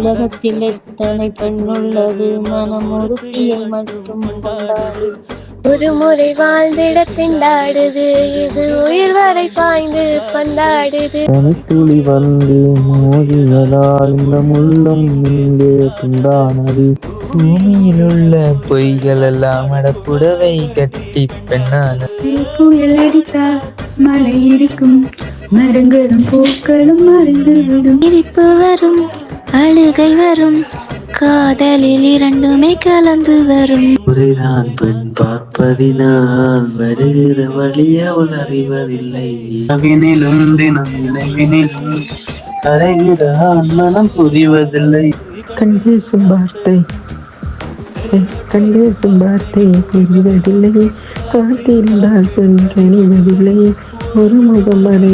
உலகத்தில் எத்தனை பெண்ணுள்ளது, மனம் ஒருத்தியை மட்டும் கொண்டாடு. ஒரு முறை வாழ்ந்திட திண்டாடுது, இது உயிர் வரை பாய்ந்து பந்தாடுது. துளி வந்து மோதியதால் இந்த முள்ளம் இங்கே துண்டானது. பூமியில் உள்ள பொய்கள் எல்லாம் புடவை கட்டி பெண்ணானது. புயல் அடித்தா மழை இருக்கும், மரங்களும் பூக்களும் மறைந்துவிடும். சிரிப்பு வரும், அழுகை வரும், காதலில் இரண்டுமே கலந்து வரும். ஒருதான் பெண் பார்ப்பதினால் வருகிற வழி அவள் அறிவதில்லை. அவினிலும் தினம் நினைவினிலும் கரைகிற மனம் புரிவதில்லை. கண் பேசும் வார்த்தை புரிவதில்லை. காத்திருந்தால் பெண் கணிவதில்லை. ஒரு முகம் வரை